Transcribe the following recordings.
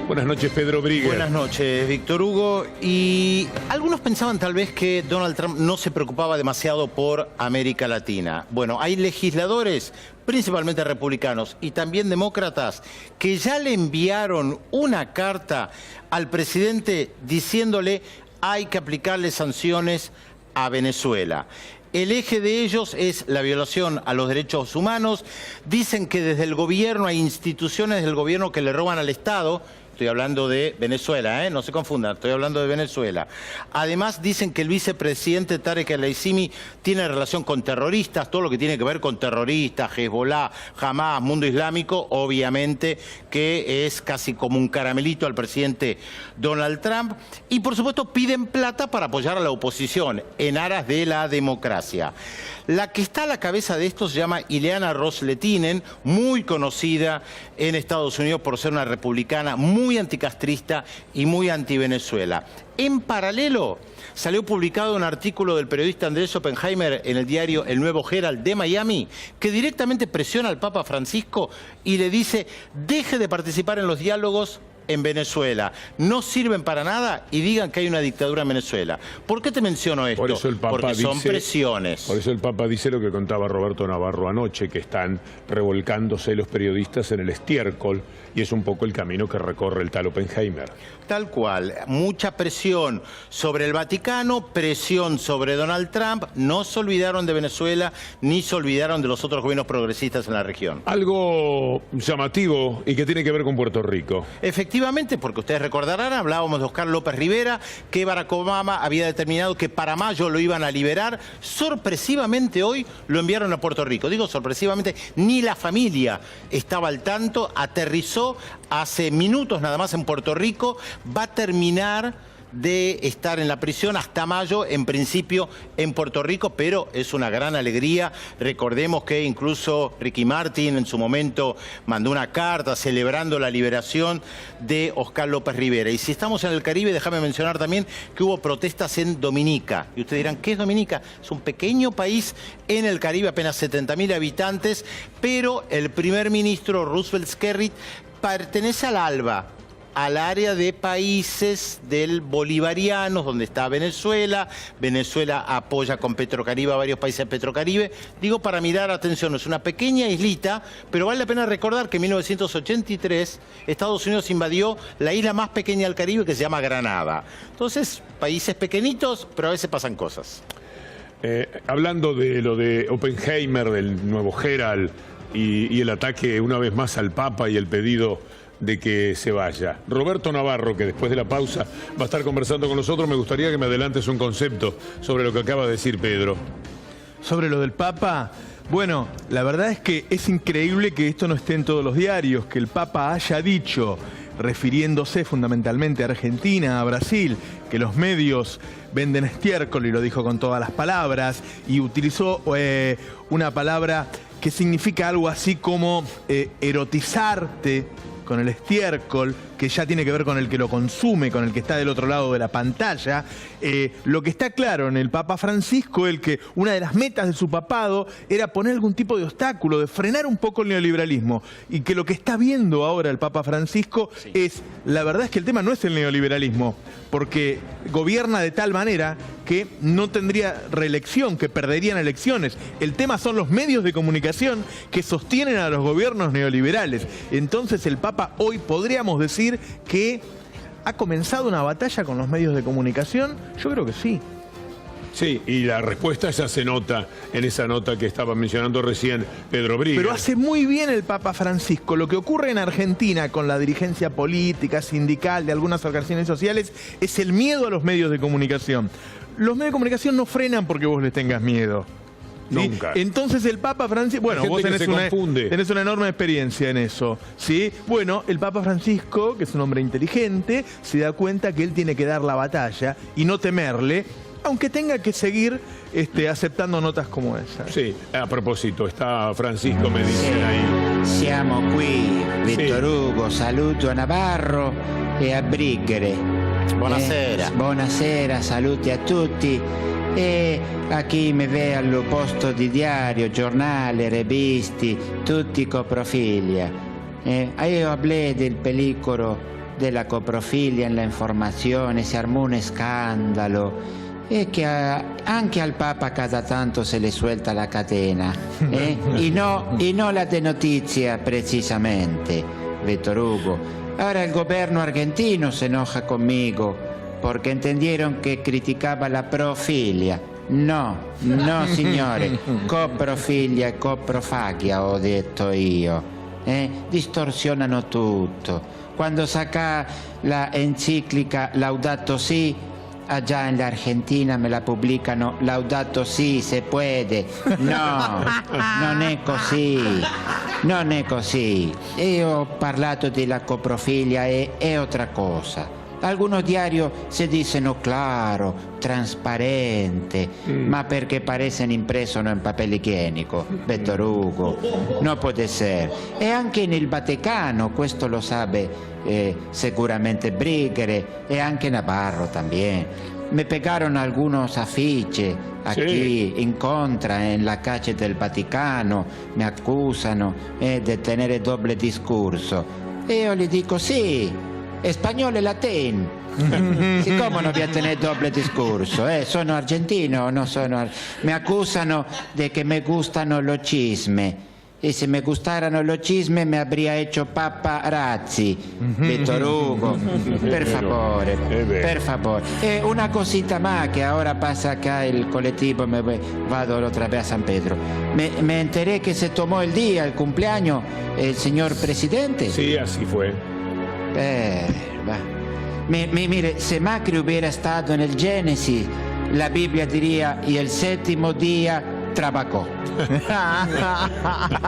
Buenas noches, Pedro Briguer. Buenas noches, Víctor Hugo. Y algunos pensaban tal vez que Donald Trump no se preocupaba demasiado por América Latina. Bueno, hay legisladores, principalmente republicanos y también demócratas, que ya le enviaron una carta al presidente diciéndole hay que aplicarle sanciones a Venezuela. El eje de ellos es la violación a los derechos humanos. Dicen que desde el gobierno hay instituciones del gobierno que le roban al Estado. Estoy hablando de Venezuela, no se confundan, estoy hablando de Venezuela. Además dicen que el vicepresidente Tarek El-Aissimi tiene relación con terroristas, todo lo que tiene que ver con terroristas, Hezbollah, Hamas, mundo islámico, obviamente que es casi como un caramelito al presidente Donald Trump. Y por supuesto piden plata para apoyar a la oposición en aras de la democracia. La que está a la cabeza de esto se llama Ileana Ros-Lehtinen, muy conocida en Estados Unidos por ser una republicana muy anticastrista y muy anti-Venezuela. En paralelo, salió publicado un artículo del periodista Andrés Oppenheimer en el diario El Nuevo Herald de Miami, que directamente presiona al Papa Francisco y le dice, deje de participar en los diálogos en Venezuela, no sirven para nada y digan que hay una dictadura en Venezuela. ¿Por qué te menciono esto? Por eso el Papa porque son presiones. Por eso el Papa dice lo que contaba Roberto Navarro anoche, que están revolcándose los periodistas en el estiércol, y es un poco el camino que recorre el tal Oppenheimer. Tal cual, mucha presión sobre el Vaticano, presión sobre Donald Trump. No se olvidaron de Venezuela, ni se olvidaron de los otros gobiernos progresistas en la región. Algo llamativo y que tiene que ver con Puerto Rico. Efectivamente, porque ustedes recordarán, hablábamos de Oscar López Rivera, que Barack Obama había determinado que para mayo lo iban a liberar. Sorpresivamente hoy lo enviaron a Puerto Rico. Digo sorpresivamente, ni la familia estaba al tanto, aterrizó hace minutos nada más en Puerto Rico, va a terminar de estar en la prisión hasta mayo, en principio en Puerto Rico, pero es una gran alegría. Recordemos que incluso Ricky Martin en su momento mandó una carta celebrando la liberación de Oscar López Rivera. Y si estamos en el Caribe, déjame mencionar también que hubo protestas en Dominica. Y ustedes dirán, ¿qué es Dominica? Es un pequeño país en el Caribe, apenas 70.000 habitantes, pero el primer ministro Roosevelt Skerrit pertenece al ALBA, al área de países del bolivarianos, donde está Venezuela. Venezuela apoya con Petrocaribe a varios países de Petrocaribe. Digo para mirar, atención, es una pequeña islita, pero vale la pena recordar que en 1983 Estados Unidos invadió la isla más pequeña del Caribe, que se llama Granada. Entonces, países pequeñitos, pero a veces pasan cosas. Hablando de lo de Oppenheimer, del Nuevo Herald, y el ataque una vez más al Papa y el pedido de que se vaya. Roberto Navarro, que después de la pausa va a estar conversando con nosotros, me gustaría que me adelantes un concepto sobre lo que acaba de decir Pedro. Sobre lo del Papa, bueno, la verdad es que es increíble que esto no esté en todos los diarios, que el Papa haya dicho, refiriéndose fundamentalmente a Argentina, a Brasil, que los medios venden estiércol, y lo dijo con todas las palabras, y utilizó una palabra que significa algo así como erotizarte con el estiércol, que ya tiene que ver con el que lo consume, con el que está del otro lado de la pantalla. Lo que está claro en el Papa Francisco es que una de las metas de su papado era poner algún tipo de obstáculo, de frenar un poco el neoliberalismo, y que lo que está viendo ahora el Papa Francisco es, la verdad es que el tema no es el neoliberalismo, porque gobierna de tal manera que no tendría reelección, que perderían elecciones. El tema son los medios de comunicación que sostienen a los gobiernos neoliberales. Entonces el Papa hoy podríamos decir que ha comenzado una batalla con los medios de comunicación. Yo creo que sí. Sí, y la respuesta ya se nota en esa nota que estaba mencionando recién Pedro Briguer. Pero hace muy bien el Papa Francisco. Lo que ocurre en Argentina con la dirigencia política, sindical, de algunas organizaciones sociales, es el miedo a los medios de comunicación. Los medios de comunicación no frenan porque vos les tengas miedo. ¿Sí? Nunca. Entonces el Papa Francisco, bueno, vos tenés una enorme experiencia en eso, ¿sí? Bueno, el Papa Francisco, que es un hombre inteligente, se da cuenta que él tiene que dar la batalla y no temerle, aunque tenga que seguir aceptando notas como esa. Sí, a propósito, está Francisco, me dicen ahí. Siamo qui, Víctor Hugo, saluto a Navarro e a Briguer. Buonasera. Buonasera, saluti a tutti. E a chi mi vede al posto di diario, giornale, revisti, tutti coprofilia. Io hablé del pericolo della coprofilia en la informazione, si armò un scandalo e che anche al Papa cada tanto se le suelta la catena. Y no la de notizia precisamente, Víctor Hugo. Ahora el gobierno argentino se enoja conmigo porque entendieron que criticaba la profilia. No, signore, coprofilia e coprofagia ho detto io. Distorsionano tutto. Quando saca la encíclica Laudato Si, allá en la Argentina me la pubblicano Laudato Si, se puede. No, non è così. Non è così. Io ho parlato della coprofilia e è otra cosa. Algunos diarios se dicono claro, trasparente, ma perché parecen impreso en papel higienico, Víctor Hugo. No puede ser. E anche nel Vaticano, questo lo sabe seguramente Brighere, e anche Navarro también. Me pegaron algunos afiches aquí en contra en la calle del Vaticano, me accusano de tener doble discurso. E io le dico sì, español e latín. Siccome non voy a tener doble discurso, sono argentino, no sono. Me accusano de que me gustano los chismes. Y si me gustaran los chismes me habría hecho paparazzi, Víctor Hugo. Per favore, per favore. Una cosita más que ahora pasa acá el colectivo, me vado otra vez a San Pedro. Me enteré que se tomó el día, el cumpleaños, el señor presidente. Sí, así fue. Mire, se Macri hubiera estado en el Génesis, la Biblia diría, y el séptimo día trabajó.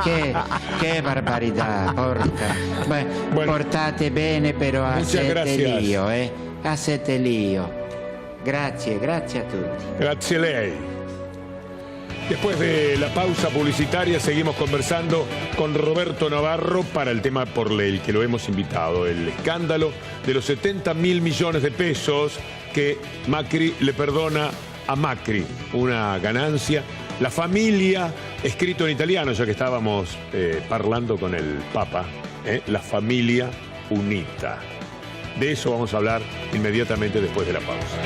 Qué barbaridad, porca. Bueno, portate bene, pero hacete lío, hacete lío. Grazie a tutti. Grazie a lei. Después de la pausa publicitaria seguimos conversando con Roberto Navarro para el tema por el que lo hemos invitado, el escándalo de los 70.000 millones de pesos que Macri le perdona a Macri, una ganancia. La familia, escrito en italiano, ya que estábamos parlando con el Papa, la familia unita. De eso vamos a hablar inmediatamente después de la pausa.